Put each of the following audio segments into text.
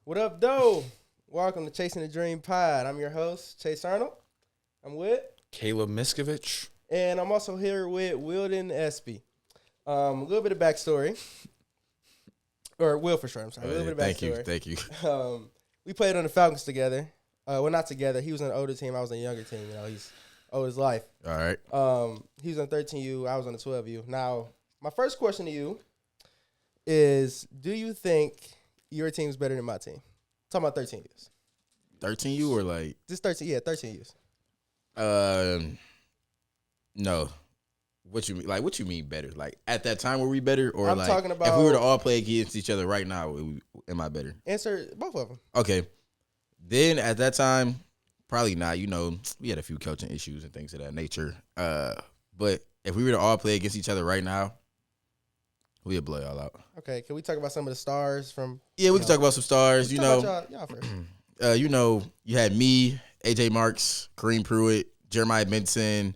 What up, though? Welcome to Chasing the Dream Pod. I'm your host, Chase Arnold. I'm with Caleb Miskovich. and I'm also here with Wildon Espy. A little bit of backstory. Or Will for sure, I'm sorry. A little bit of backstory. Thank you. We played on the Falcons together. Well, not together. He was on the older team. I was on the younger team. You know, he's old as life. All right. He was on 13U. I was on the 12U. Now, my first question to you is, do you think your team's better than my team? Talking about 13 years. 13U or like? Just 13, yeah, 13 years. No. What you mean? Like, what you mean better? Like, at that time, were we better? Or I'm like, talking about, if we were to all play against each other right now, am I better? Answer both of them. Okay. Then, at that time, probably not. You know, we had a few coaching issues and things of that nature. But if we were to all play against each other right now, we'd blow y'all out. Okay, can we talk about some of the stars from? Yeah, we can talk about some stars. You know, y'all first. you know, you had me, AJ Marks, Kareem Pruitt, Jeremiah Benson.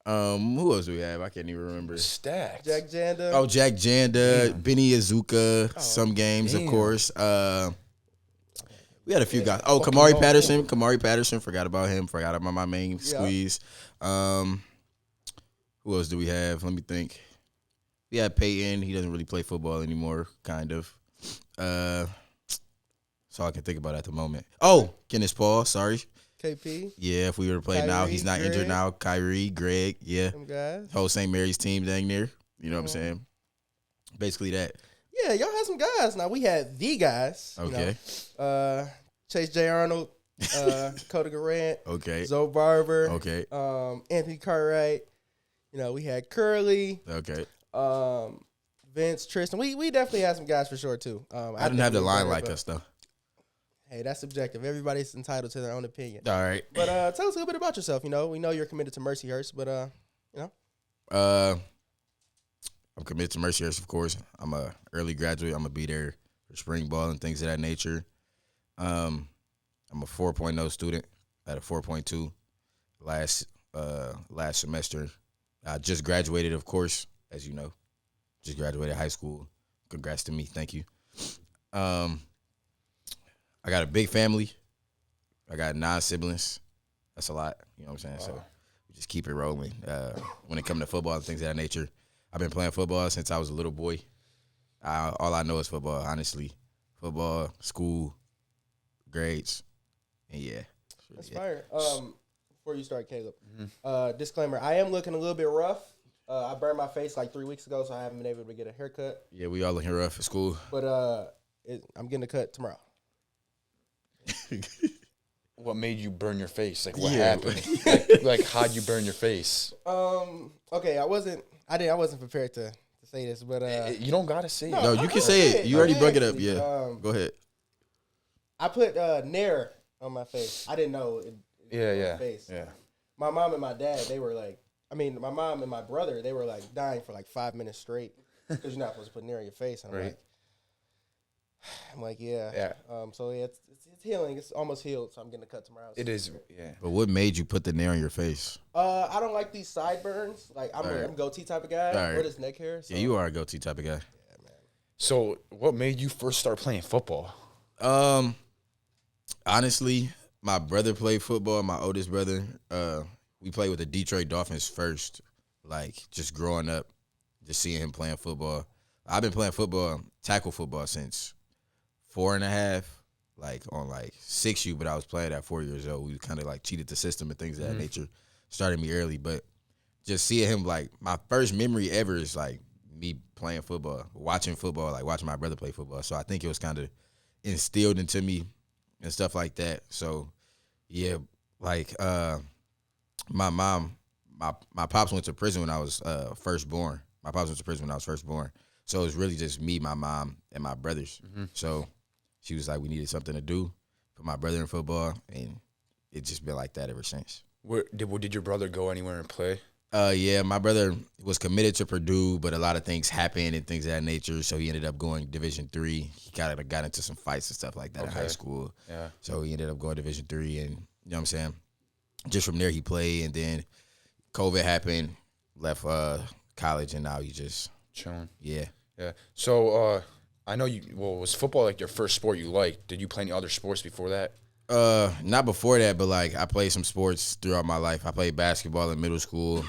Who else do we have? I can't even remember. Stacked. Jack Janda. Oh, Jack Janda, Benny Azuka, some games, damn. of course. We had a few guys. Oh, Kamari Patterson. Kamari Patterson. Forgot about him. Forgot about my main squeeze. Who else do we have? Let me think. We had Peyton. He doesn't really play football anymore, kind of. That's all I can think about at the moment. Oh, Kenneth Paul. Sorry. KP. Yeah, if we were to play now, he's not injured Greg. now. Kyrie, Greg, yeah. Them guys. Whole St. Mary's team dang near. You know what I'm saying? Basically that. Yeah, y'all had some guys. Now we had the guys. Okay. You know, Chase J. Arnold, Coda Garant, Okay. Zoe Barber, Okay. Anthony Cartwright. You know, we had Curly, Okay. Vince, Tristan. We definitely had some guys for sure too. I didn't have the line like us though. Hey, that's subjective. Everybody's entitled to their own opinion. All right. But tell us a little bit about yourself. You know, we know you're committed to Mercyhurst, but you know. I'm committed to Mercyhurst, of course. I'm a early graduate. I'm gonna be there for spring ball and things of that nature. I'm a 4.0 student. I had a 4.2 last semester. I just graduated, of course, as you know. Just graduated high school. Congrats to me. Thank you. I got a big family. I got 9 siblings. That's a lot. You know what I'm saying? So we just keep it rolling. When it comes to football and things of that nature, I've been playing football since I was a little boy. All I know is football, honestly. Football, school, grades, and yeah. That's fire. Before you start, Caleb, disclaimer, I am looking a little bit rough. I burned my face like 3 weeks ago, so I haven't been able to get a haircut. Yeah, we all looking rough at school. But I'm getting a cut tomorrow. What made you burn your face? Like, what Yeah. happened? like, how'd you burn your face? Okay, I wasn't prepared to say this, but You don't gotta say it. No, you can say it. You already brought it up. Yeah. Go ahead. I put Nair on my face. I didn't know it Yeah. face. Yeah. My mom and my dad, they were like, my mom and my brother, they were like dying for like 5 minutes straight because you're not supposed to put Nair on your face. And Right. I'm like, yeah. Yeah. So yeah, it's healing. It's almost healed. So I'm getting a cut tomorrow. It is. Yeah. But what made you put the nail on your face? I don't like these sideburns. Like I'm a goatee type of guy. All right. Or this neck hair. So. Yeah, you are a goatee type of guy. Yeah, man. So, what made you first start playing football? Honestly, my brother played football. My oldest brother. We played with the Detroit Dolphins first. Like just growing up, just seeing him playing football. I've been playing football, tackle football since 4.5. Like on like 6U, but I was playing at 4 years old. We kind of like cheated the system and things of that nature. Started me early, but just seeing him, like my first memory ever is like me playing football, watching my brother play football. So I think it was kind of instilled into me and stuff like that. So yeah, like my pops went to prison when I was first born. My pops went to prison when I was first born. So it was really just me, my mom, and my brothers. So she was like, we needed something to do, put my brother in football, and it's just been like that ever since. Where did your brother go anywhere and play? Yeah, my brother was committed to Purdue, but a lot of things happened and things of that nature, so he ended up going Division III. He got into some fights and stuff like that in high school. Yeah. So he ended up going Division III, and you know what I'm saying? Just from there he played, and then COVID happened, left college, and now he just Chilling. yeah. Yeah. So I know you. Well, was football like your first sport you liked? Did you play any other sports before that? Not before that, but like I played some sports throughout my life. I played basketball in middle school.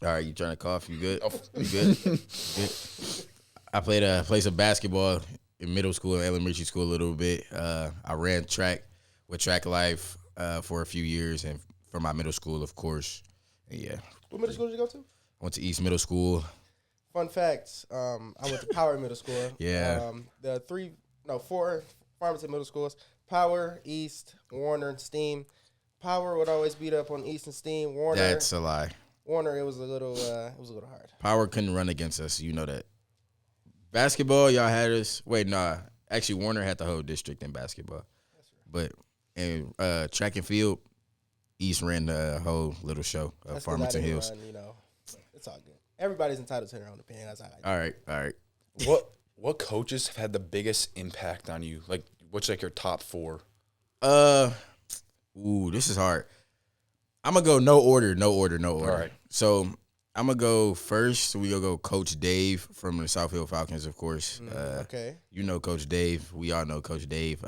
All right, you trying to cough? You good? You good? Good. I played some basketball in middle school and elementary school a little bit. I ran track with Track Life for a few years, and for my middle school, of course. And yeah. What middle school did you go to? I went to East Middle School. Fun facts. I went to Power Middle School. Yeah. The 4 Farmington middle schools: Power, East, Warner, and Steam. Power would always beat up on East and Steam. Warner. That's a lie. Warner, it was a little hard. Power couldn't run against us. You know that. Basketball, y'all had us. Wait, nah. Actually, Warner had the whole district in basketball. But in track and field, East ran the whole little show of Farmington Hills. It's all good. Everybody's entitled to their own opinion. That's all right. What coaches have had the biggest impact on you? Like, what's like your top 4? This is hard. I'm gonna go no order. All right. So I'm gonna go first. We gonna go Coach Dave from the South Hill Falcons, of course. Okay. You know Coach Dave. We all know Coach Dave.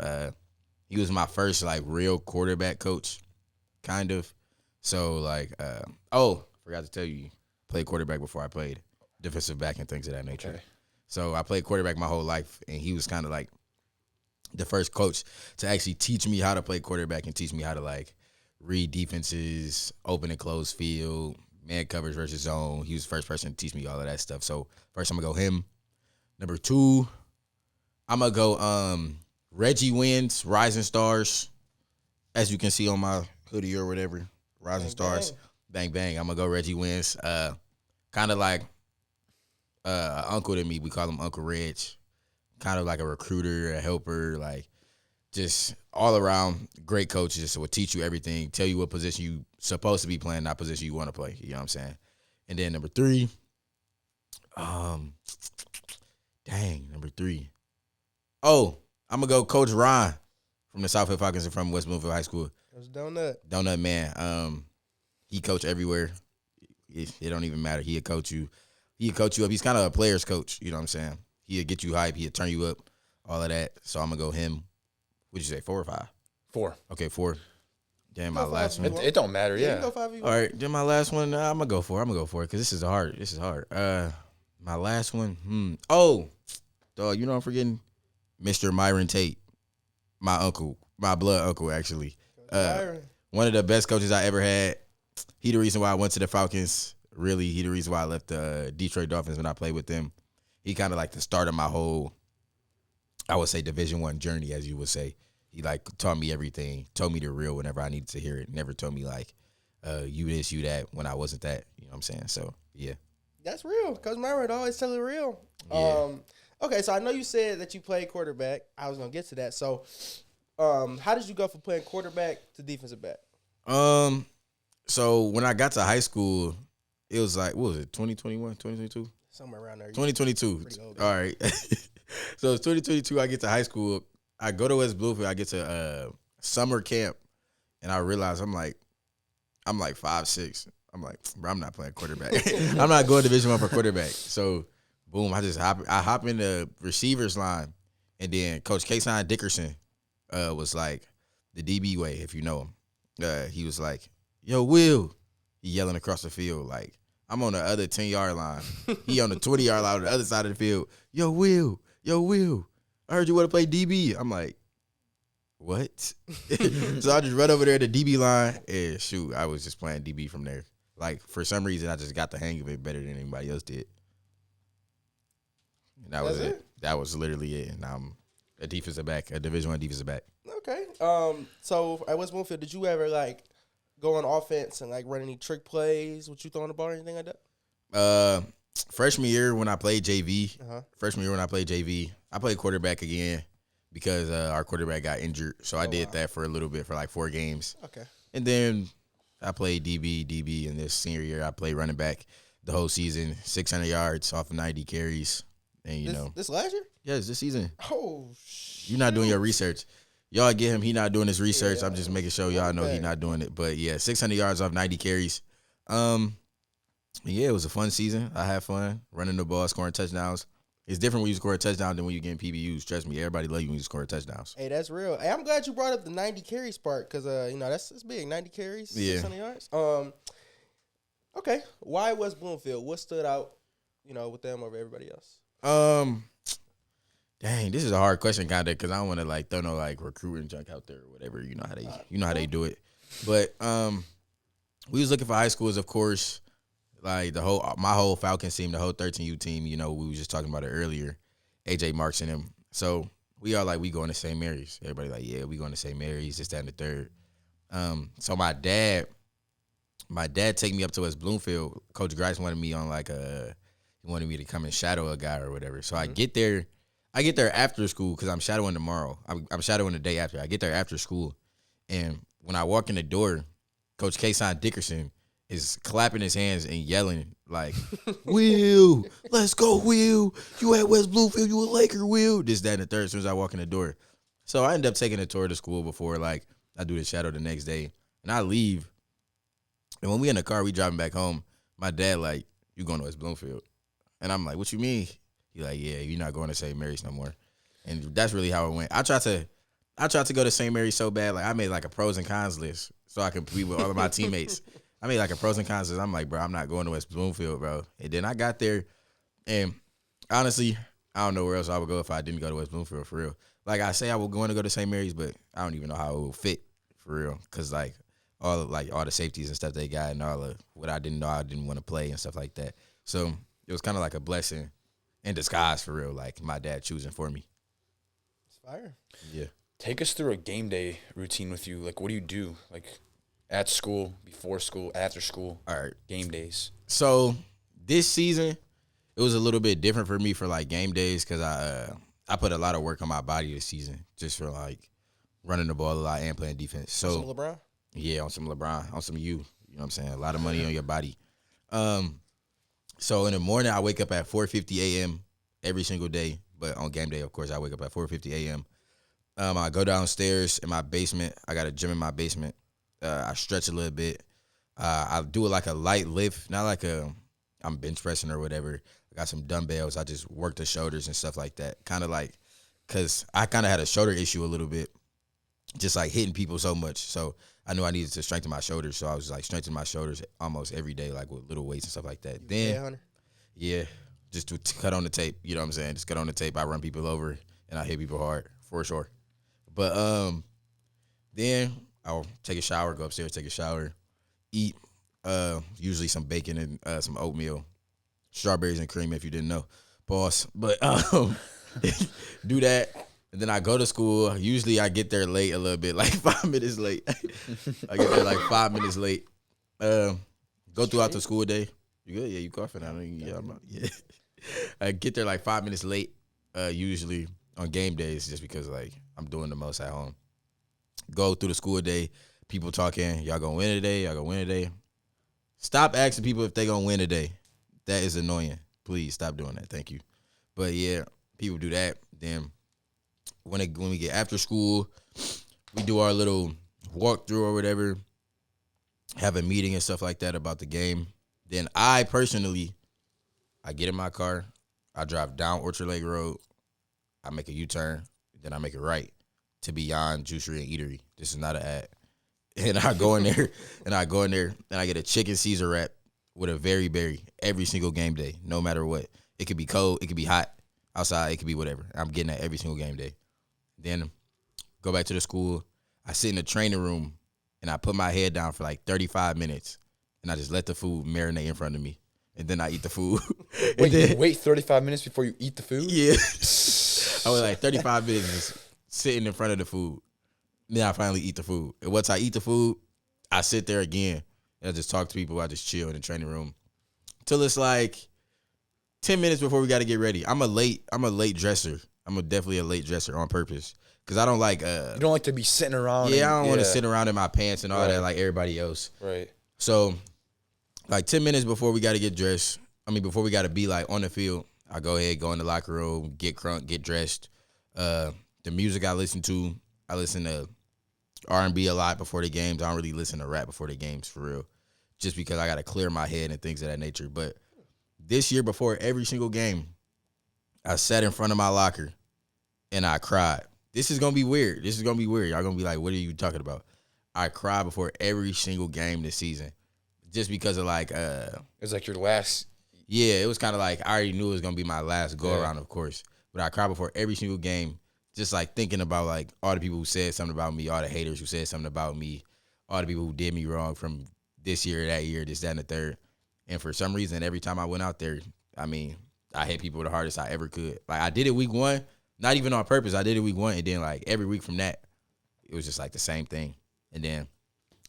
He was my first like real quarterback coach, kind of. So like, forgot to tell you, played quarterback before I played defensive back and things of that nature. Okay. So I played quarterback my whole life, and he was kind of like the first coach to actually teach me how to play quarterback and teach me how to like read defenses, open and close field, man coverage versus zone. He was the first person to teach me all of that stuff. So first I'm gonna go him. Number 2, I'm gonna go Reggie Wins, Rising Stars. As you can see on my hoodie or whatever, Rising Stars. Bang, bang. I'm gonna go Reggie Wins. Kind of like uncle to me. We call him Uncle Reg. Kind of like a recruiter, a helper, like just all around great coaches that will teach you everything, tell you what position you supposed to be playing, not position you want to play. You know what I'm saying? And then number 3, number 3. Oh, I'm going to go Coach Ron from the South Hill Falcons and from West Bloomfield High School. Coach Donut. Donut, man. He coach everywhere. It don't even matter. He'll coach you. He'll coach you up. He's kind of a player's coach. You know what I'm saying? He'll get you hype. He'll turn you up, all of that. So I'm going to go him. What'd you say, 4 or 5? 4. Okay, 4. Then my last one. It don't matter, yeah. Go 5 All right, then my last one, I'm going to go for it. Because this is hard. My last one, Oh, dog, you know I'm forgetting? Mr. Myron Tate, my uncle, my blood uncle, actually. One of the best coaches I ever had. He the reason why I went to the Falcons. Really, he the reason why I left the Detroit Dolphins when I played with them. He kind of like the start of my whole, I would say, Division I journey, as you would say. He like taught me everything, told me the real whenever I needed to hear it. Never told me like, you this, you that, when I wasn't that. You know what I'm saying? So yeah, that's real. Coach Myron always tell it real. Yeah. Okay, so I know you said that you played quarterback. I was gonna get to that. So, how did you go from playing quarterback to defensive back? So when I got to high school, it was like, what was it, 2021, 2022? Somewhere around there. 2022. All right. So it's 2022. I get to high school. I go to West Bloomfield. I get to summer camp, and I realize I'm like 5'6". I'm like, bro, I'm not playing quarterback. I'm not going Division I for quarterback. So, boom, I hop in the receivers line, and then Coach Kason Dickerson was like the DB way, if you know him. He was like, yo, Will. He yelling across the field like, I'm on the other 10-yard line. He on the 20-yard line on the other side of the field. Yo, Will. I heard you want to play DB. I'm like, what? So I just run over there to DB line, and shoot, I was just playing DB from there. Like, for some reason, I just got the hang of it better than anybody else did. And that was it. That was literally it. And I'm a defensive back, a Division I defensive back. Okay. So at West Bloomfield, did you ever like go on offense and like run any trick plays? What you throwing the ball or anything like that? Freshman year when I played JV, I played quarterback again because our quarterback got injured. So I did that for a little bit, for like 4 games. Okay. And then I played DB, and this senior year I played running back the whole season, 600 yards off of 90 carries. And this last year? Yes, this season. Oh, shit. You're not doing your research. Y'all get him. He not doing his research. I'm just making sure y'all know he not doing it. But yeah, 600 yards off 90 carries. Yeah, it was a fun season. I had fun running the ball, scoring touchdowns. It's different when you score a touchdown than when you getting PBUs. Trust me, everybody love you when you score touchdowns. Hey, that's real. Hey, I'm glad you brought up the 90 carries part because that's big. 90 carries, 600 yards. Okay. Why West Bloomfield? What stood out, with them over everybody else? Dang, this is a hard question, kinda, because I don't want to like throw no like recruiting junk out there or whatever. You know how they do it. But we was looking for high schools, of course. Like my whole Falcons team, the whole 13U team. We were just talking about it earlier. AJ Marks and them. So we all like we going to St. Mary's. Everybody like, yeah, we going to St. Mary's. This, that, and the third. So my dad take me up to West Bloomfield. Coach Grice wanted me on he wanted me to come and shadow a guy or whatever. So I get there after school because I'm shadowing tomorrow. I'm shadowing the day after. I get there after school, and when I walk in the door, Coach Kason Dickerson is clapping his hands and yelling like, "Will, let's go, Will! You at West Bloomfield? You a Laker, Will?" This, that, and the third. As soon as I walk in the door, so I end up taking a tour of the school before I do the shadow the next day, and I leave. And when we in the car, we driving back home. My dad like, "You going to West Bloomfield?" And I'm like, "What you mean?" He like, "Yeah, you're not going to St. Mary's no more." And that's really how it went. I tried to go to St. Mary's so bad. Like I made a pros and cons list so I can compete with all of my teammates. I made a pros and cons list. I'm like, bro, I'm not going to West Bloomfield, bro. And then I got there, and honestly, I don't know where else I would go if I didn't go to West Bloomfield for real. Like I say, I was going to go to St. Mary's, but I don't even know how it would fit for real. Cause all the safeties and stuff they got and all of what I didn't know I didn't want to play and stuff like that. So it was kind of like a blessing in disguise for real. Like my dad choosing for me. It's fire. Yeah. Take us through a game day routine with you. Like, what do you do? Like, at school, before school, after school. All right. Game days. So this season, it was a little bit different for me for game days because I put a lot of work on my body this season just for running the ball a lot and playing defense. So some LeBron? Yeah, on some LeBron, on some you. You know what I'm saying? A lot of money on your body. So in the morning, I wake up at 4:50 a.m. every single day. But on game day, of course, I wake up at 4:50 a.m. I go downstairs in my basement. I got a gym in my basement. I stretch a little bit. I do a light lift, not I'm bench pressing or whatever. I got some dumbbells. I just work the shoulders and stuff like that. Kind of because I kind of had a shoulder issue a little bit, just hitting people so much. So I knew I needed to strengthen my shoulders. So I was strengthening my shoulders almost every day, with little weights and stuff like that. Yeah, just to cut on the tape. You know what I'm saying? Just cut on the tape. I run people over and I hit people hard for sure. But then I'll take a shower, go upstairs, take a shower, eat usually some bacon and some oatmeal, strawberries and cream if you didn't know. Boss. But do that. And then I go to school. Usually I get there late a little bit, 5 minutes late. I get there 5 minutes late. Go throughout the school day. You good? Yeah, you coughing? Yeah. I get there 5 minutes late, usually on game days, just because I'm doing the most at home. Go through the school day, people talking, y'all gonna win today, y'all gonna win today. Stop asking people if they gonna win today. That is annoying. Please stop doing that. Thank you. But yeah, people do that. Then when we get after school, we do our little walkthrough or whatever, have a meeting and stuff like that about the game. Then I get in my car, I drive down Orchard Lake Road, I make a U-turn, then I make it right to Beyond Juicery and Eatery. This is not an ad. And I go in there, and I get a chicken Caesar wrap with a very berry every single game day, no matter what. It could be cold, it could be hot outside, it could be whatever. I'm getting that every single game day. Then go back to the school. I sit in the training room, and I put my head down for 35 minutes, and I just let the food marinate in front of me. And then I eat the food. Wait 35 minutes before you eat the food? Yeah. I was 35 minutes just sitting in front of the food. Then I finally eat the food. And once I eat the food, I sit there again, and I just talk to people. I just chill in the training room till it's 10 minutes before we got to get ready. I'm a late dresser. I'm definitely a late dresser on purpose because I don't like. You don't like to be sitting around. Yeah, I don't want to sit around in my pants and all that like everybody else. Right. So, 10 minutes before we got to get dressed. Before we got to be on the field, I go ahead, go in the locker room, get crunk, get dressed. The music I listen to to R&B a lot before the games. I don't really listen to rap before the games for real, just because I got to clear my head and things of that nature. But this year, before every single game, I sat in front of my locker and I cried. This is gonna be weird. Y'all gonna be like, what are you talking about? I cried before every single game this season, just because of like it was like your last. Yeah, it was kind of like I already knew it was gonna be my last go around, of course. But I cried before every single game, just like thinking about like all the people who said something about me, all the haters who said something about me, all the people who did me wrong from this year, that year, this, that, and the third. And for some reason, every time I went out there, I mean, I hit people the hardest I ever could. Like I did it week 1, not even on purpose. I did it week 1, and then like every week from that, it was just like the same thing. And then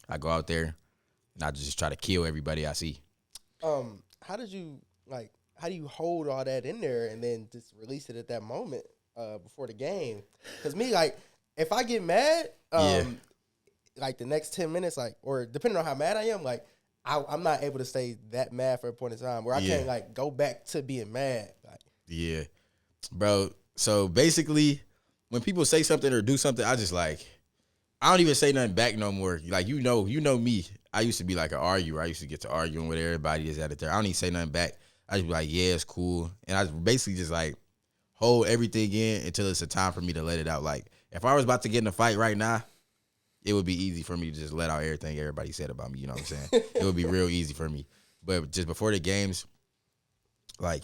I go out there and I just try to kill everybody I see. How do you hold all that in there and then just release it at that moment before the game? Because me, like, if I get mad, like the next 10 minutes, like, or depending on how mad I am, like, I'm not able to stay that mad for a point in time where I can't like go back to being mad. Like, yeah, bro. So basically, when people say something or do something, I just like, I don't even say nothing back no more. Like, you know me. I used to be like an arguer. I used to get to arguing with everybody that's out there. I don't even say nothing back. I just be like, yeah, it's cool. And I basically just like hold everything in until it's a time for me to let it out. Like, if I was about to get in a fight right now, it would be easy for me to just let out everything everybody said about me. You know what I'm saying? It would be real easy for me. But just before the games, like,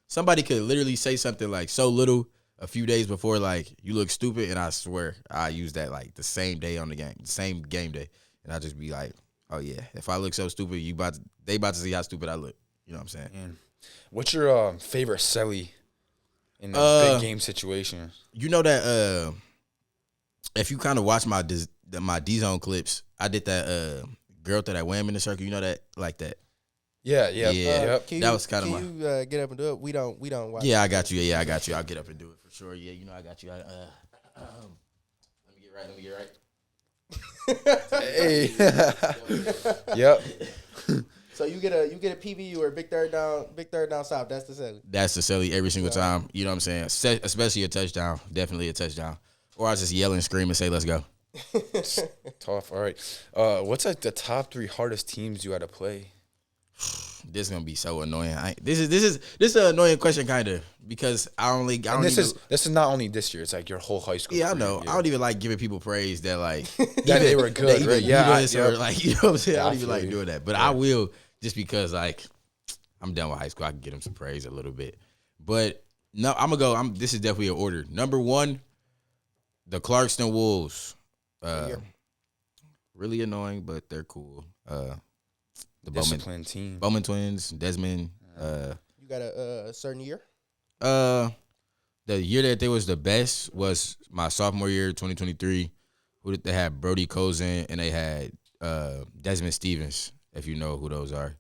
somebody could literally say something like so little a few days before, like, you look stupid, and I swear I use that like the same day on the game, the same game day. And I just be like, oh yeah, if I look so stupid, they about to see how stupid I look. You know what I'm saying? Man. What's your favorite celly in a big game situation? You know that if you kind of watch my D-Zone clips, I did that girl throw that wham in the circle. You know that? Like that. Yeah. Yep. That was kind of my. Can you get up and do it? We don't watch. Yeah, I got you. Yeah, I got you. I'll get up and do it for sure. Yeah, you know I got you. Let me get right. Hey. Yep. So you get a PBU or big third down stop. That's the celly. That's the celly every single time. You know what I'm saying? Especially a touchdown. Definitely a touchdown. Or I just yell and scream and say, "Let's go." Tough. All right. What's like the top 3 hardest teams you had to play? This is gonna be so annoying. This is an annoying question, kind of, because this is not only this year. It's like your whole high school. Yeah, I know. Yeah. I don't even like giving people praise that like that they were good, right? Yeah, or like, you know what I'm saying. I don't even like doing that, but I will, just because like I'm done with high school. I can get them some praise a little bit, but no, I'm gonna go. This is definitely an order. Number 1, the Clarkston Wolves. Really annoying, but they're cool. The disciplined team. Bowman Twins, Desmond. You got a certain year? The year that they was the best was my sophomore year, 2023. They had Brody Cozen and they had Desmond Stevens, if you know who those are.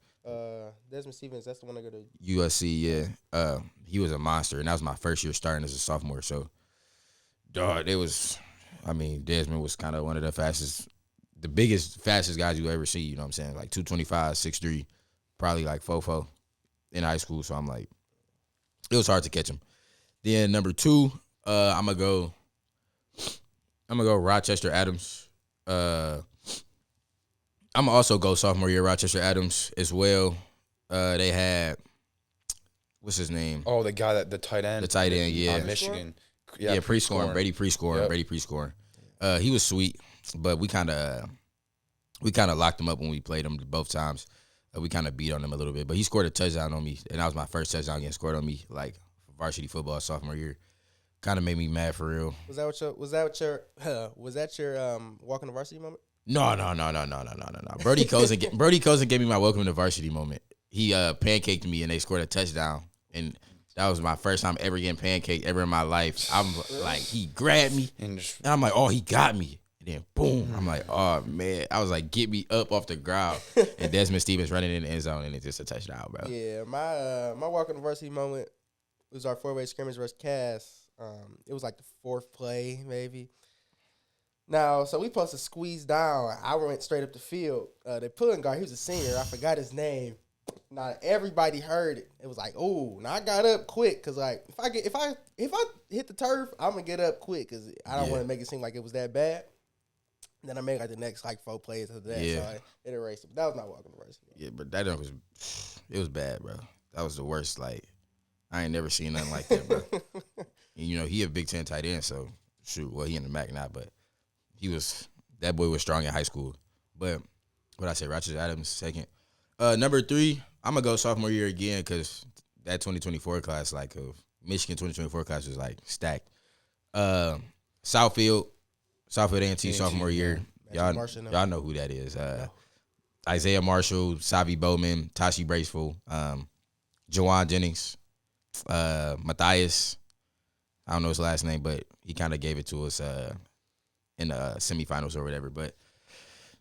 Desmond Stevens, that's the one that go to USC, yeah. He was a monster, and that was my first year starting as a sophomore. So, dog, Desmond was kind of one of the fastest guys you ever see, you know what I'm saying? Like 225, 6'3", probably like 4'4" in high school. So I'm like, it was hard to catch him. Then number 2, I'm gonna go Rochester Adams. I'm gonna also go sophomore year Rochester Adams as well. They had, what's his name? Oh, the guy the tight end. The tight end, yeah. Michigan. Yeah, pre-scoring. Brady pre-scoring. Yep. Brady pre-scoring. He was sweet, but we kind of locked him up when we played him both times. We kind of beat on him a little bit, but he scored a touchdown on me, and that was my first touchdown getting scored on me, like varsity football sophomore year. Kind of made me mad for real. Was that your walking to varsity moment? No. Brody Cozen gave me my welcome to varsity moment. He pancaked me, and they scored a touchdown, and that was my first time ever getting pancaked ever in my life. I'm like, he grabbed me, and I'm like, oh, he got me. And then, boom, I'm like, oh, man. I was like, get me up off the ground. And Desmond Stevens running in the end zone, and it's just a touchdown, bro. Yeah, my walk on the varsity moment was our 4-way scrimmage versus Cass. It was like the 4th play, maybe. Now, so we supposed to squeeze down. I went straight up the field. The pulling guard, he was a senior. I forgot his name. Now everybody heard it. It was like, oh, now I got up quick because like if I hit the turf, I'm gonna get up quick because I don't want to make it seem like it was that bad. And then I made like the next like 4 plays after that, so it erased it. But that was not walking the varsity. Yeah, but it was bad, bro. That was the worst. Like I ain't never seen nothing like that, bro. And, you know, he a Big Ten tight end, so shoot. Well, he in the MAC now, but that boy was strong in high school. But what I say, Rochester Adams second. Number 3, I'm gonna go sophomore year again because that 2024 class, like Michigan 2024 class, was like stacked. Southfield A&T sophomore year. Y'all know who that is. Isaiah Marshall, Savi Bowman, Tashi Braceful, Jawan Jennings, Matthias. I don't know his last name, but he kind of gave it to us in the semifinals or whatever. But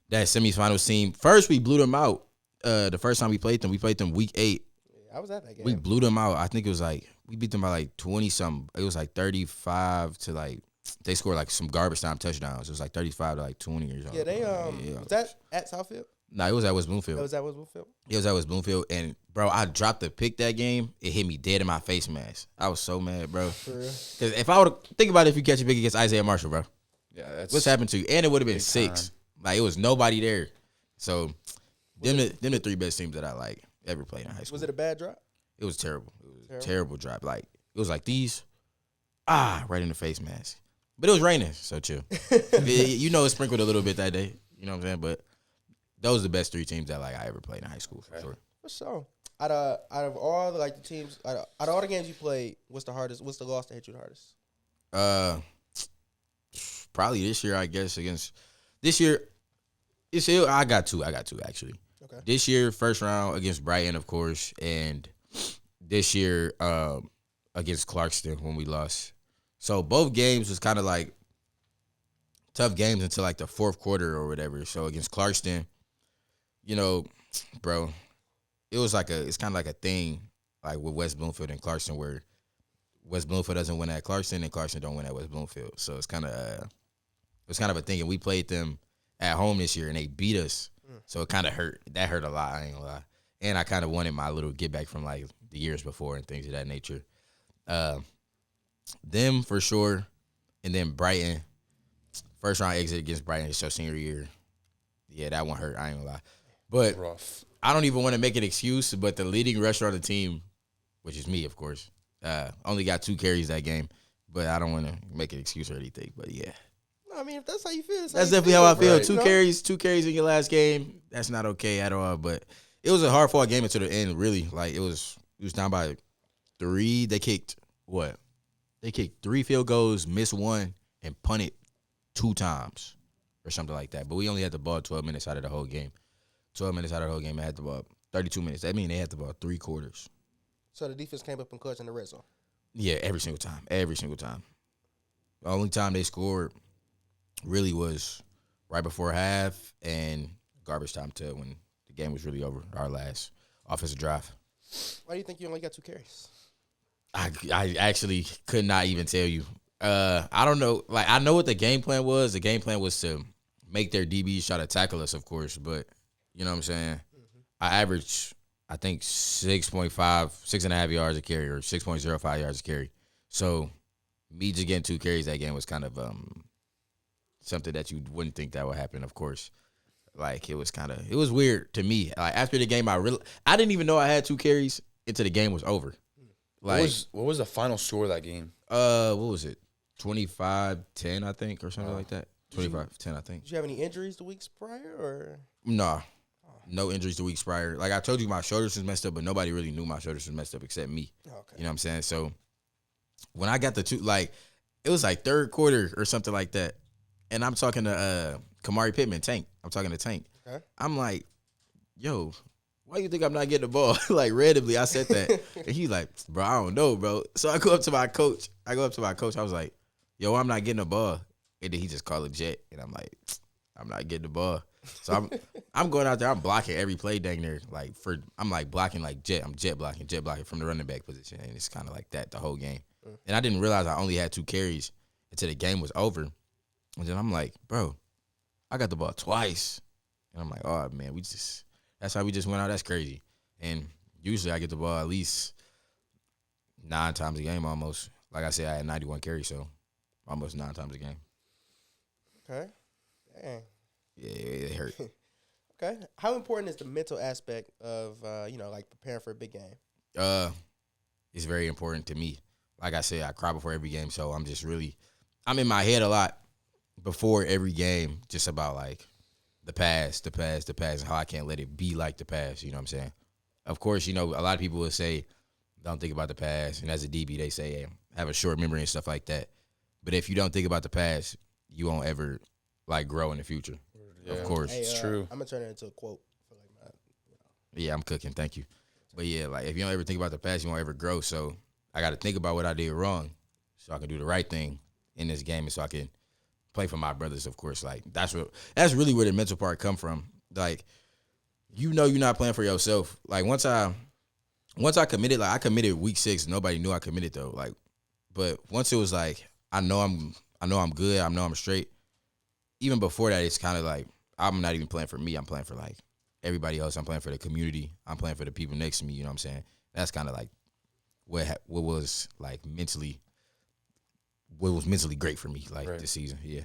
that semifinals team, first we blew them out. The first time we played them week 8. Yeah, I was at that game. We blew them out. I think it was like we beat them by like 20-something. It was like 35 to like they scored like some garbage time touchdowns. It was like 35 to like 20 or something. Yeah, they was that at Southfield? No, it was at West Bloomfield. It was at West Bloomfield? It was at West Bloomfield. And, bro, I dropped the pick that game. It hit me dead in my face mask. I was so mad, bro. For real? Because if I would think about it, if you catch a pick against Isaiah Marshall, bro. Yeah, that's what's happened to you? And it would have been 6. Like, it was nobody there. So, them the 3 best teams that I, like, ever played in high school. Was it a bad drop? It was terrible. It was a terrible drop. Like, it was like these, right in the face mask. But it was raining, so chill. You know it sprinkled a little bit that day. You know what I'm saying? But those are the best 3 teams that, like, I ever played in high school, for sure. For sure. Out of all the, like, the teams, out of all the games you played, what's the loss that hit you the hardest? Probably this year, I guess, this year, I got two, actually. Okay. This year, first round against Brighton, of course, and this year against Clarkston when we lost. So both games was kind of like tough games until like the fourth quarter or whatever. So against Clarkston, you know, bro, it's kind of like a thing like with West Bloomfield and Clarkston where West Bloomfield doesn't win at Clarkston and Clarkston don't win at West Bloomfield. So it's kind of a thing. And we played them at home this year and they beat us. So it kind of hurt. That hurt a lot, I ain't gonna lie. And I kind of wanted my little get back from like the years before and things of that nature. Them for sure. And then Brighton. First round exit against Brighton. It's your senior year. Yeah, that one hurt. I ain't gonna lie. But rough. I don't even want to make an excuse, but the leading rusher on the team, which is me, of course, only got 2 carries that game. But I don't want to make an excuse or anything. But yeah. No, I mean, if that's how you feel, that's definitely how I feel. Right. 2 carries in your last game. That's not okay at all. But it was a hard fought game until the end, really. Like it was down by 3. They kicked what? They kicked 3 field goals, missed 1, and punted 2 times or something like that. But we only had the ball 12 minutes out of the whole game. 12 minutes out of the whole game. I had the ball 32 minutes. That means they had the ball 3 quarters. So the defense came up and clutch in the red zone. Yeah, every single time. Every single time. The only time they scored really was right before half and garbage time to when the game was really over, our last offensive drive. Why do you think you only got 2 carries? I actually could not even tell you. I don't know. Like, I know what the game plan was. The game plan was to make their DBs try to tackle us, of course. But, you know what I'm saying? Mm-hmm. I averaged, I think, 6.5 yards a carry or 6.05 yards a carry. So, me just getting 2 carries that game was kind of something that you wouldn't think that would happen, of course. Like, it was weird to me. Like, after the game, I didn't even know I had 2 carries until the game was over. Like, what was the final score of that game? What was it? 25-10, I think, or something like that. 25-10, I think. Did you have any injuries the weeks prior, or? Nah. No injuries the weeks prior. Like, I told you my shoulders was messed up, but nobody really knew my shoulders was messed up except me. Okay. You know what I'm saying? So, when I got the 2, like, it was like third quarter or something like that. And I'm talking to Kamari Pittman, Tank. I'm talking to Tank. Okay. I'm like, yo, why you think I'm not getting the ball? Like, randomly, I said that. And he's like, bro, I don't know, bro. So I go up to my coach. I was like, yo, I'm not getting the ball. And then he just called a jet. And I'm like, I'm not getting the ball. So I'm going out there. I'm blocking every play dang near. Like, I'm like blocking like jet. I'm jet blocking from the running back position. And it's kind of like that the whole game. And I didn't realize I only had 2 carries until the game was over. And then I'm like, bro, I got the ball twice. And I'm like, oh, man, that's how we just went out. That's crazy. And usually I get the ball at least 9 times a game almost. Like I said, I had 91 carries, so almost 9 times a game. Okay. Dang. Yeah, it hurt. Okay. How important is the mental aspect of, like preparing for a big game? is very important to me. Like I said, I cry before every game, so I'm in my head a lot before every game, just about like the past, and how I can't let it be like the past. You know what I'm saying? Of course, a lot of people will say, don't think about the past. And as a DB, they say, hey, have a short memory and stuff like that. But if you don't think about the past, you won't ever, like, grow in the future. Yeah. Of course. Hey, it's true. I'm going to turn it into a quote. Yeah, I'm cooking. Thank you. But, yeah, like, if you don't ever think about the past, you won't ever grow. So I got to think about what I did wrong so I can do the right thing in this game and so I can play for my brothers, of course. Like, that's really where the mental part come from. Like, you're not playing for yourself. Like, once I committed, like, I committed week 6. Nobody knew I committed, though. Like, but once it was like, I know I'm good. I know I'm straight. Even before that, it's kind of like, I'm not even playing for me. I'm playing for, like, everybody else. I'm playing for the community. I'm playing for the people next to me. You know what I'm saying? That's kind of like what was like mentally great for me, like, this season. Yeah.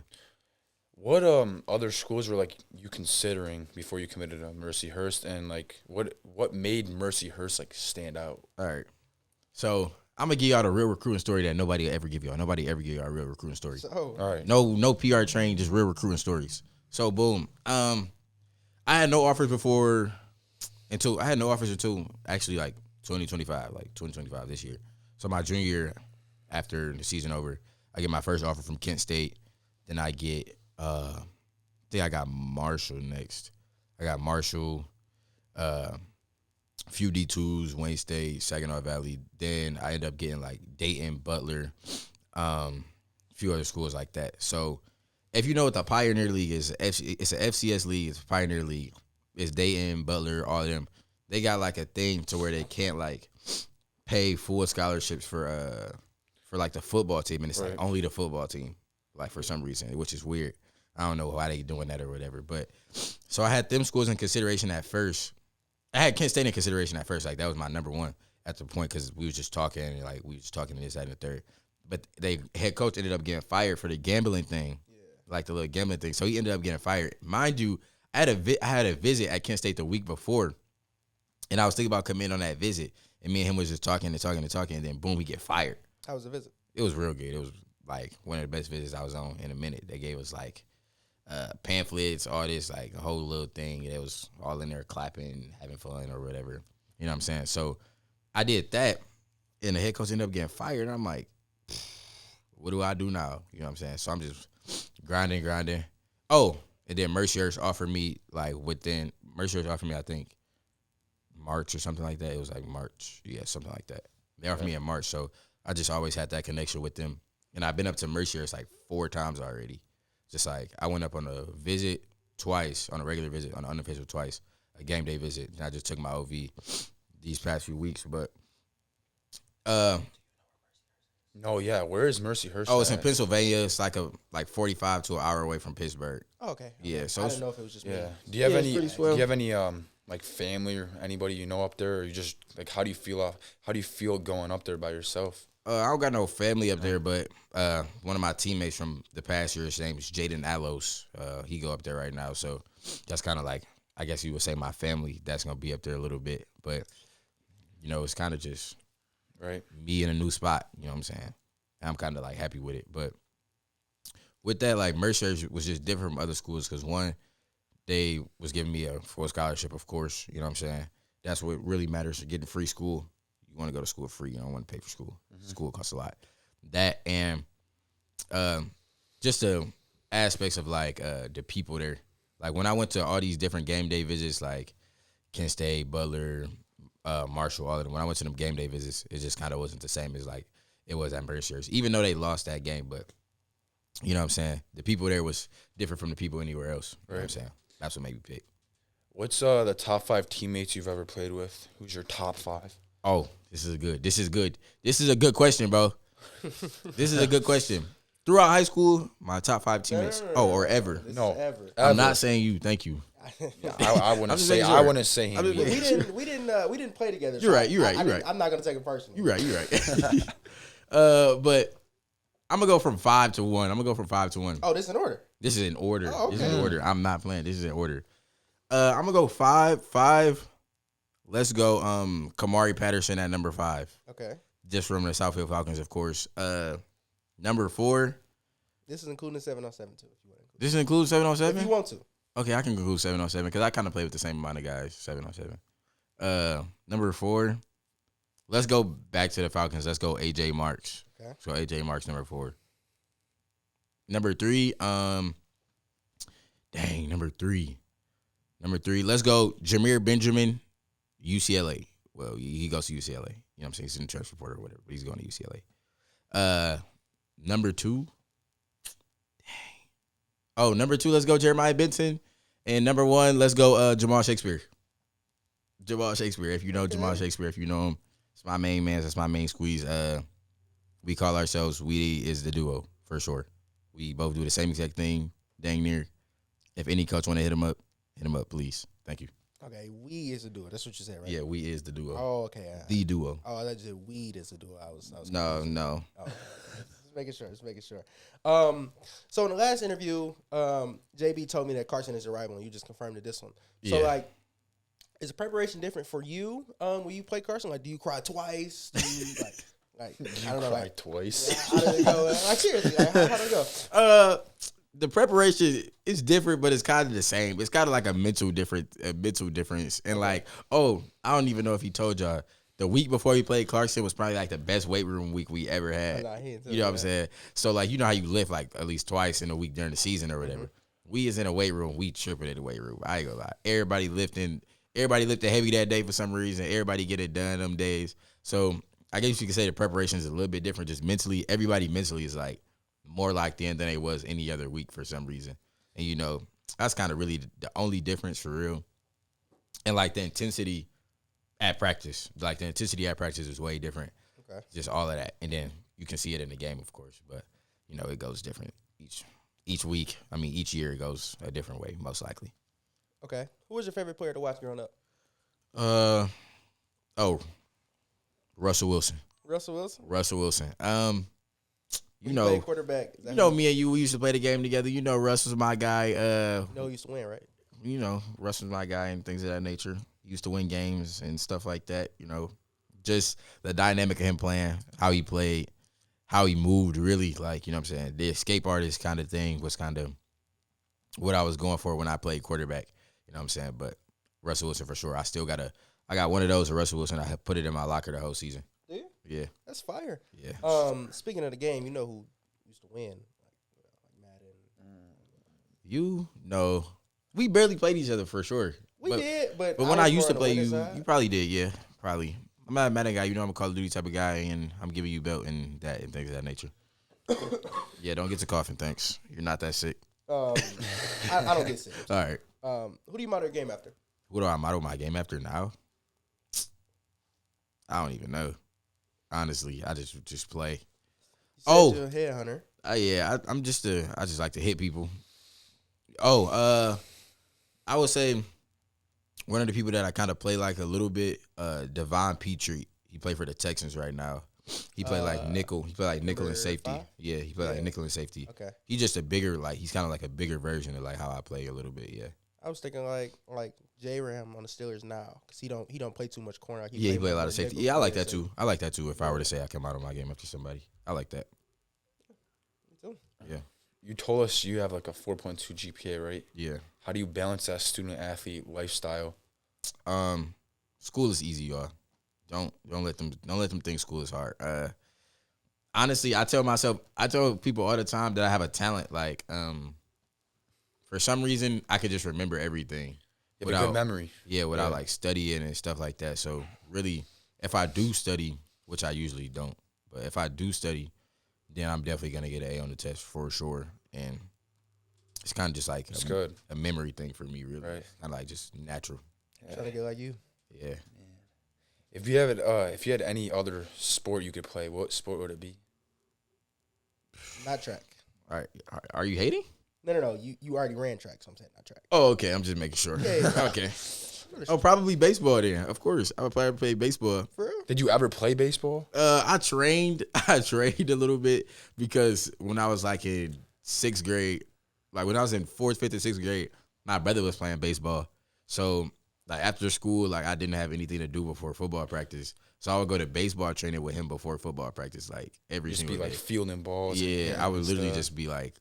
What other schools were like you considering before you committed to Mercyhurst, and like what made Mercyhurst like stand out? All right, so I'm gonna give y'all the real recruiting story that nobody will ever give y'all. Nobody ever give y'all a real recruiting story. So, all right, no PR training, just real recruiting stories. So boom, I had no offers until actually like 2025 this year. So my junior year, after the season over, I get my first offer from Kent State. Then I get, I think I got Marshall next. I got Marshall, a few D2s, Wayne State, Saginaw Valley. Then I end up getting like Dayton, Butler, a few other schools like that. So if you know what the Pioneer League is, it's an FCS league. It's a Pioneer League. It's Dayton, Butler, all of them. They got like a thing to where they can't like pay full scholarships for like the football team, and it's like only the football team, like for some reason, which is weird. I don't know why they doing that or whatever. But so I had them schools in consideration at first. I had Kent State in consideration at first. Like, that was my number one at the point, because we was just talking, and like we was just talking this, that, and the third. But the head coach ended up getting fired for the gambling thing, like the little gambling thing. So he ended up getting fired. Mind you, I had a visit at Kent State the week before, and I was thinking about coming in on that visit. And me and him was just talking, and then boom, we get fired. How was the visit? It was real good. It was like one of the best visits I was on in a minute. They gave us like pamphlets, all this, like a whole little thing. It was all in there clapping, having fun or whatever. You know what I'm saying? So I did that, and the head coach ended up getting fired. And I'm like, what do I do now? You know what I'm saying? So I'm just grinding. Oh, and then Mercyhurst offered me, I think, March or something like that. It was like March. Yeah, something like that. They offered me in March. So I just always had that connection with them. And I've been up to Mercyhurst like 4 times already. Just like, I went up on a visit twice, on a regular visit, on an unofficial twice, a game day visit. And I just took my OV these past few weeks. But, no, yeah. Where is Mercyhurst? Oh, it's in Pennsylvania. It's like 45 to an hour away from Pittsburgh. Oh, okay. Yeah. So I didn't know if it was just me. Do you have any like family or anybody you know up there, or you just like, how do you feel going up there by yourself? I don't got no family up there, but one of my teammates from the past year, his name is Jaden Allos. He go up there right now, so that's kind of like, I guess you would say, my family that's gonna be up there a little bit. But it's kind of just me in a new spot. You know what I'm saying? And I'm kind of like happy with it. But with that, like, Mercyhurst was just different from other schools because, one, they was giving me a full scholarship, of course. You know what I'm saying? That's what really matters. Getting free school. You want to go to school free. You don't want to pay for school. Mm-hmm. School costs a lot. That and just the aspects of, like, the people there. Like, when I went to all these different game day visits, like Kent State, Butler, Marshall, all of them, when I went to them game day visits, it just kind of wasn't the same as, like, it was at Mercyhurst. Even though they lost that game, but, you know what I'm saying? The people there was different from the people anywhere else. You know what I'm saying? That's what made me pick. What's the top 5 teammates you've ever played with? Who's your top 5? Oh, this is good. This is a good question, bro. This is a good question. Throughout high school, my top 5 teammates. No. Or ever. No, ever. I'm not saying you. Thank you. I wouldn't say. Sure. I wouldn't say him. We didn't play together. You're right. You're right. I'm not gonna take it personally. You're right. But I'm gonna go from 5 to 1. Oh, this is in order. This is in order. Oh, okay. This is in order. I'm not playing. This is in order. I'm gonna go 5. Let's go. Kamari Patterson at number 5. Okay. just from the Southfield Falcons, of course. Number 4. This is including the 7-on-7 too. If you want to include. This includes 7-on-7? If you want to. Okay, I can include 7-on-7 because I kind of play with the same amount of guys. 7-on-7. Number 4. Let's go back to the Falcons. Let's go AJ Marks. Okay. So AJ Marks, number 4. Number 3. Number 3. Let's go Jameer Benjamin, UCLA. Well, he goes to UCLA. You know what I'm saying? He's in the transfer report or whatever, but he's going to UCLA. Number 2. Oh, number 2, let's go Jeremiah Benson. And number 1, let's go Jamal Shakespeare. Jamal Shakespeare. If you know Jamal Shakespeare, if you know him, it's my main man. That's my main squeeze. We call ourselves We is the duo, for sure. We both do the same exact thing, dang near. If any coach want to hit him up, please. Thank you. Okay, we is the duo. That's what you said, right? Yeah, we is the duo. Oh, okay. The duo. Oh, I thought you said weed is the duo. I was No. Oh, okay. Just making sure. So in the last interview, JB told me that Carson is a rival, and you just confirmed it this one. So, Yeah. is the preparation different for you when you play Carson? Like, do you cry twice? Do you, like I don't know, Cry twice. How did it go? Like, seriously, how did it go? The preparation is different, but it's kind of the same. It's kind of like a mental difference. And like, I don't even know if he told y'all. The week before he played Clarkson was probably like the best weight room week we ever had. You know what I'm saying? So like, you know how you lift like at least twice in a week during the season or whatever. We is in a weight room. We tripping in the weight room. I ain't gonna lie. Everybody lifted heavy that day for some reason. Everybody get it done them days. So I guess you could say the preparation is a little bit different. Just mentally, everybody mentally is like more locked in than it was any other week for some reason. And you know, that's kind of really the only difference for real. And like the intensity at practice, is way different. Okay. Just all of that. And then you can see it in the game, of course. But, you know, it goes different each week. I mean, each year it goes a different way, most likely. Okay. Who was your favorite player to watch growing up? Russell Wilson. Russell Wilson? Russell Wilson. You know, quarterback. You know, me and you, we used to play the game together. You know, Russell's my guy. You know, who used to win, right? You know, Russell's my guy and things of that nature. He used to win games and stuff like that. You know, just the dynamic of him playing, how he played, how he moved, really, like, you know what I'm saying? The escape artist kind of thing was kind of what I was going for when I played quarterback. You know what I'm saying? But Russell Wilson for sure. I got one of those of Russell Wilson. I have put it in my locker the whole season. Do you? Yeah. That's fire. Yeah. Speaking of the game, you know who used to win? Like Madden. You know, we barely played each other for sure. We did, but when I used to play you, you probably did, yeah, probably. I'm not a Madden guy. You know, I'm a Call of Duty type of guy, and I'm giving you belt and that and things of that nature. Yeah, don't get to coughing, thanks. You're not that sick. I don't get sick. All right. Who do you model your game after? Who do I model my game after now? I don't even know. Honestly, I just play. You said you're a headhunter. Yeah, I just like to hit people. I would say one of the people that I kind of play like a little bit, Devon Petrie. He played for the Texans right now. He played like nickel. He played like nickel and safety. 5? Yeah, he played like nickel and safety. Okay. He's just a bigger, like, he's kind of like a bigger version of like how I play a little bit. Yeah. I was thinking like J-Ram on the Steelers now because he don't play too much corner. Like He play a lot of safety. Yeah, I like that too. I like that too. If I were to say I come out of my game after somebody, I like that. Me too. Yeah. You told us you have like a 4.2 GPA, right? Yeah. How do you balance that student athlete lifestyle? School is easy, y'all. Don't let them think school is hard. Honestly, I tell people all the time that I have a talent. Like, for some reason, I could just remember everything. You have a good memory. Yeah, without like studying and stuff like that. So really, if I do study, which I usually don't, but if I do study, then I'm definitely gonna get an A on the test for sure. And it's kind of just like a memory thing for me, really. Right. Kind of like just natural. Yeah. Trying to get like you. Yeah. If you had any other sport you could play, what sport would it be? Not track. All right. Are you hating? No. You already ran track, so I'm saying not track. Oh, okay. I'm just making sure. Yeah. Okay. Oh, probably baseball then. Of course, I would probably play baseball. For real? Did you ever play baseball? I trained a little bit because when I was like in 6th grade, like when I was in 4th, 5th, and 6th grade, my brother was playing baseball. So like after school, like I didn't have anything to do before football practice. So I would go to baseball training with him before football practice, like every Just single be like day. fielding balls. Yeah, I would literally just be like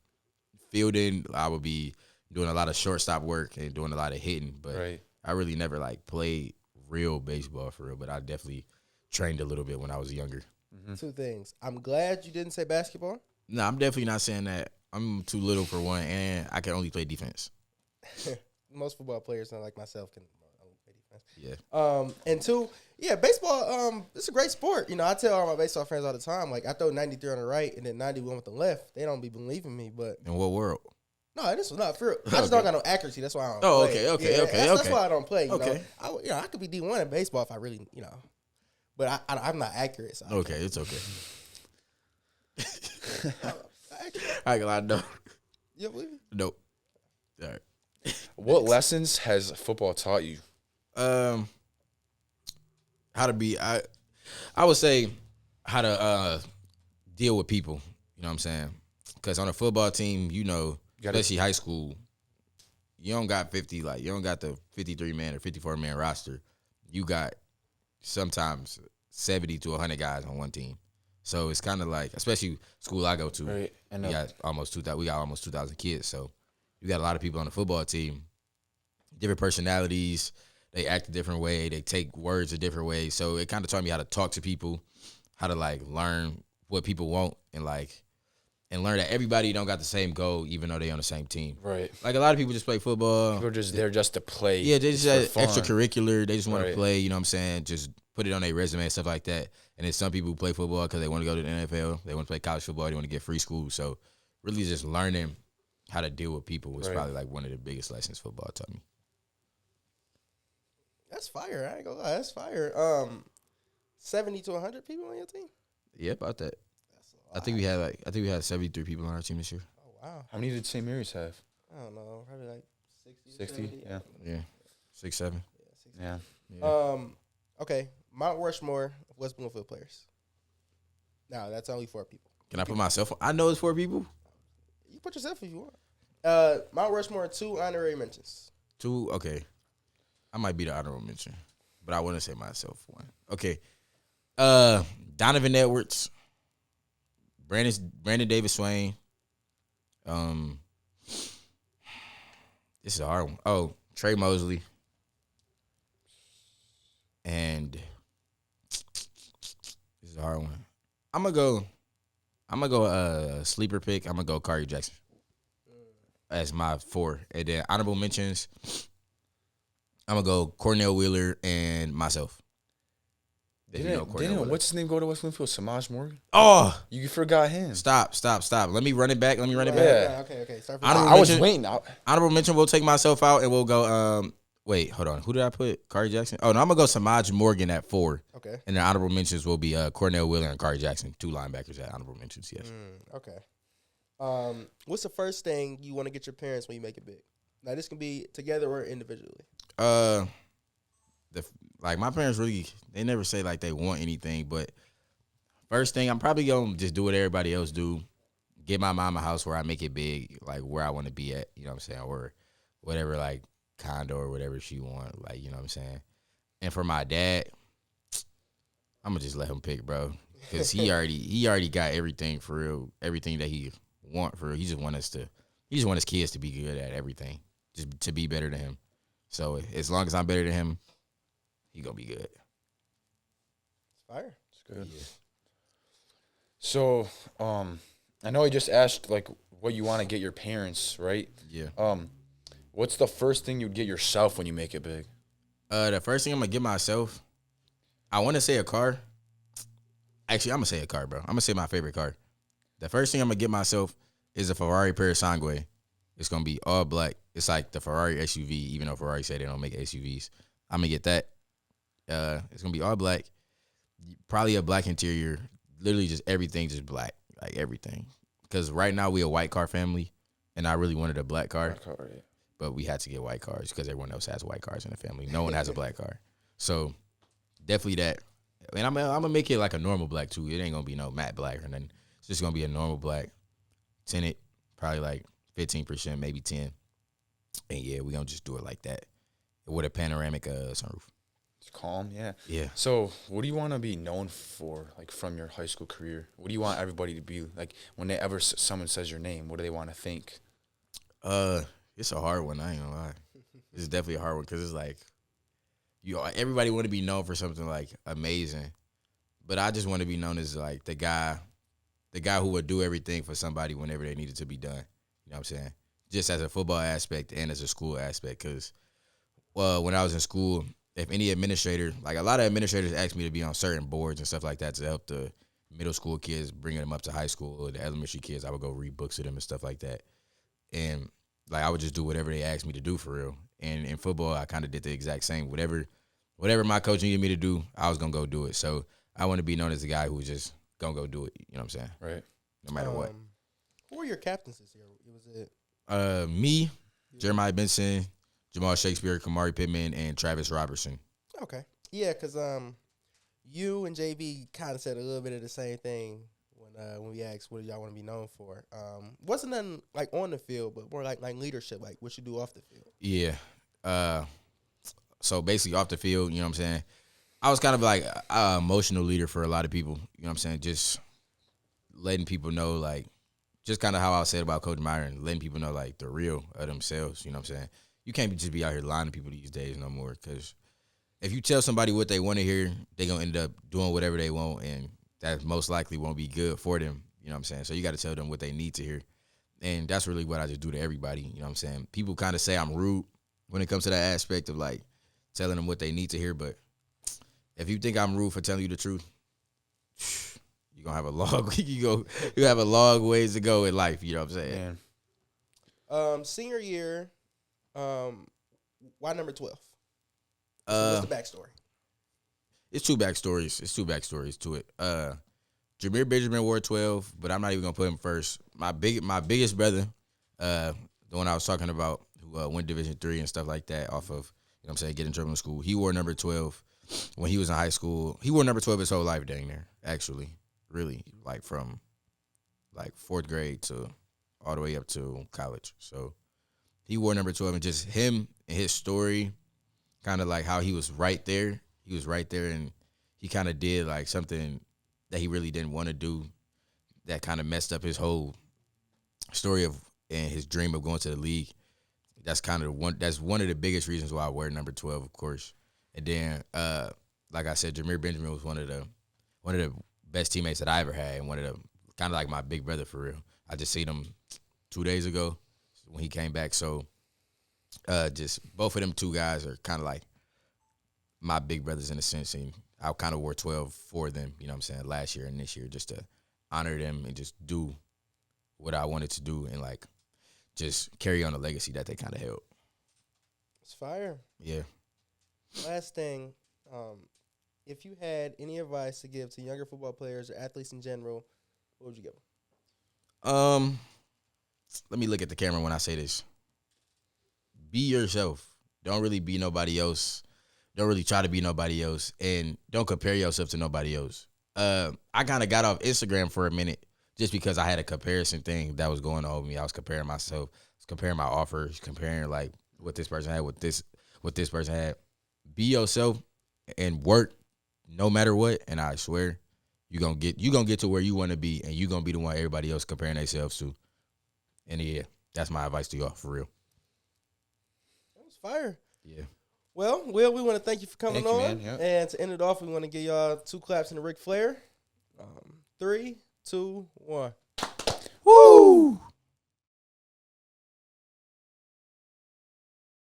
fielding. I would be doing a lot of shortstop work and doing a lot of hitting, but I really never like played real baseball for real. But I definitely trained a little bit when I was younger. Mm-hmm. 2 things. I'm glad you didn't say basketball. No, I'm definitely not saying that. I'm too little for one, and I can only play defense. Most football players, not like myself, can only play defense. Yeah. And 2, yeah, baseball. It's a great sport. You know, I tell all my baseball friends all the time, like I throw 93 on the right and then 91 with the left. They don't be believing me, but In what world? no, this was not for real. I just don't got no accuracy. That's why I don't. Oh, play. okay. That's why I don't play. You Okay. know, I could be D1 in baseball if I really, but I'm not accurate. So Okay, it's okay. I ain't gonna lie, no. You believe me? Nope. All right. What lessons has football taught you? How to be I would say how to deal with people, you know what I'm saying? Because on a football team, especially high school, you don't got 50, like you don't got the 53-man or 54-man roster. You got sometimes 70 to 100 guys on one team. So it's kind of like, especially school I go to, Right. we got almost 2,000 kids. So you got a lot of people on the football team, different personalities. They act a different way. They take words a different way. So it kind of taught me how to talk to people, how to like learn what people want, and learn that everybody don't got the same goal, even though they on the same team. Right. Like a lot of people just play football. People are they're just to play. Yeah, they just for fun. extracurricular. They just want to Right. play. You know what I'm saying? Just put it on their resume and stuff like that. And then some people who play football because they want to go to the NFL. They want to play college football. They want to get free school. So really, just learning how to deal with people was probably like one of the biggest lessons football taught me. That's fire. I ain't gonna lie. That's fire. 70 to 100 people on your team? Yeah, about that. That's a lot. I think we had 73 people on our team this year. Oh, wow. How many did St. Mary's have? I don't know. Probably like 60. 60? 70. Yeah. Yeah, 6, 7. Yeah. Yeah. Okay. Mount Rushmore of West Bloomfield players. Now, that's only 4 people. Can I put myself on? I know it's 4 people. You put yourself if you want. Mount Rushmore, 2 honorary mentions. 2, okay. I might be the honorable mention, but I wouldn't say myself 1. Okay. Donovan Edwards, Brandon Davis Swain. This is a hard one. Oh, Trey Mosley. And this is a hard one. I'm gonna go sleeper pick. I'm gonna go Kari Jackson as my 4. And then honorable mentions, I'm gonna go Cornell Wheeler and myself. Didn't what's his name go to West Bloomfield? Samaj Morgan? Oh, You forgot him. stop. Let me run it back. Yeah. Okay. Start Honorable I was mention- waiting. Honorable mention, we'll take myself out and we'll go wait, hold on. Who did I put? Kari Jackson? Oh, no, I'm gonna go Samaj Morgan at 4. Okay. And the honorable mentions will be Cornell Wheeler and Kari Jackson, 2 linebackers at honorable mentions, yes. Okay. What's the first thing you want to get your parents when you make it big? Now, this can be together or individually. Like my parents really, they never say like they want anything, but first thing I'm probably gonna just do what everybody else do, get my mom a house where I make it big, like where I want to be at, you know what I'm saying, or whatever, like condo or whatever she want, like, you know what I'm saying. And for my dad, I'm gonna just let him pick, bro, because he already got everything for real, everything that he want for real. He just want his kids to be good at everything, just to be better than him. So as long as I'm better than him, he gonna be good. It's fire. It's good. Yeah. So, I know I just asked like what you want to get your parents, right? Yeah. What's the first thing you'd get yourself when you make it big? The first thing I'm gonna get myself, I want to say a car. Actually, I'm gonna say a car, bro. I'm gonna say my favorite car. The first thing I'm gonna get myself is a Ferrari Parasangue. It's gonna be all black. It's like the Ferrari SUV, even though Ferrari say they don't make SUVs. I'm gonna get that. It's gonna be all black, probably a black interior. Literally just everything, just black, like everything. Because right now we a white car family, and I really wanted a black car, but we had to get white cars because everyone else has white cars in the family. No one has a black car, so definitely that. And I'm gonna make it like a normal black too. It ain't gonna be no matte black or nothing. It's just gonna be a normal black, tinted, probably like 15%, maybe 10. And yeah, we gonna just do it like that with a panoramic sunroof. It's calm, yeah. Yeah. So, what do you want to be known for, like, from your high school career? What do you want everybody to be like when they ever someone says your name? What do they want to think? It's a hard one. I ain't gonna lie. It's definitely a hard one because it's like, everybody want to be known for something like amazing, but I just want to be known as like the guy who would do everything for somebody whenever they needed to be done. You know what I'm saying? Just as a football aspect and as a school aspect. Because, when I was in school, if any administrator, like a lot of administrators asked me to be on certain boards and stuff like that to help the middle school kids, bringing them up to high school, or the elementary kids, I would go read books to them and stuff like that. And like I would just do whatever they asked me to do for real. And in football, I kind of did the exact same. Whatever my coach needed me to do, I was gonna go do it. So I want to be known as the guy who's just gonna go do it. You know what I'm saying? Right. No matter what. Who were your captains this year? Was it Me, Jeremiah Benson, Jamal Shakespeare, Kamari Pittman, and Travis Robertson. Okay. Yeah, because you and JB kind of said a little bit of the same thing when we asked what do y'all want to be known for. Wasn't nothing like on the field, but more like leadership, like what you do off the field. Yeah. So basically off the field, you know what I'm saying? I was kind of like an emotional leader for a lot of people. You know what I'm saying? Just letting people know, like, just kind of how I said about Coach Myron, letting people know, like, the real of themselves. You know what I'm saying? You can't just be out here lying to people these days no more, because if you tell somebody what they want to hear, they're going to end up doing whatever they want, and that most likely won't be good for them. You know what I'm saying? So you got to tell them what they need to hear. And that's really what I just do to everybody. You know what I'm saying? People kind of say I'm rude when it comes to that aspect of, like, telling them what they need to hear. But if you think I'm rude for telling you the truth, you're going to have a long you have a long ways to go in life. You know what I'm saying? Man. Senior year, why number 12? What's the backstory? It's two backstories to it. Jameer Benjamin wore 12, but I'm not even gonna put him first. My biggest brother, the one I was talking about, who went Division III and stuff like that off of, you know what I'm saying, getting in trouble in school. He wore number 12 when he was in high school. He wore number 12 his whole life, dang near, actually. Really, like from like 4th grade to all the way up to college. So he wore number 12, and just him and his story, kind of like how he was right there. He was right there, and he kind of did like something that he really didn't want to do, that kind of messed up his whole story of and his dream of going to the league. That's kind of one of the biggest reasons why I wear number 12, of course. And then, like I said, Jameer Benjamin was one of the best teammates that I ever had, and one of the kind of like my big brother for real. I just seen him 2 days ago when he came back. So, just both of them two guys are kind of like my big brothers in a sense, and I kind of wore 12 for them, you know what I'm saying, last year and this year, just to honor them and just do what I wanted to do and, like, just carry on the legacy that they kind of held. It's fire. Yeah. Last thing, if you had any advice to give to younger football players or athletes in general, what would you give them? Let me look at the camera when I say this. Be yourself. Don't really be nobody else. Don't really try to be nobody else, and don't compare yourself to nobody else. I kind of got off Instagram for a minute just because I had a comparison thing that was going on with me. I was comparing myself, comparing my offers, comparing like what this person had, what this person had. Be yourself and work no matter what, and I swear you gonna get to where you want to be, and you gonna be the one everybody else comparing themselves to. And yeah, that's my advice to y'all for real. That was fire. Yeah. Well, Will, we want to thank you for coming on. Man. Yep. And to end it off, we want to give y'all 2 claps in the Ric Flair. 3, 2, 1.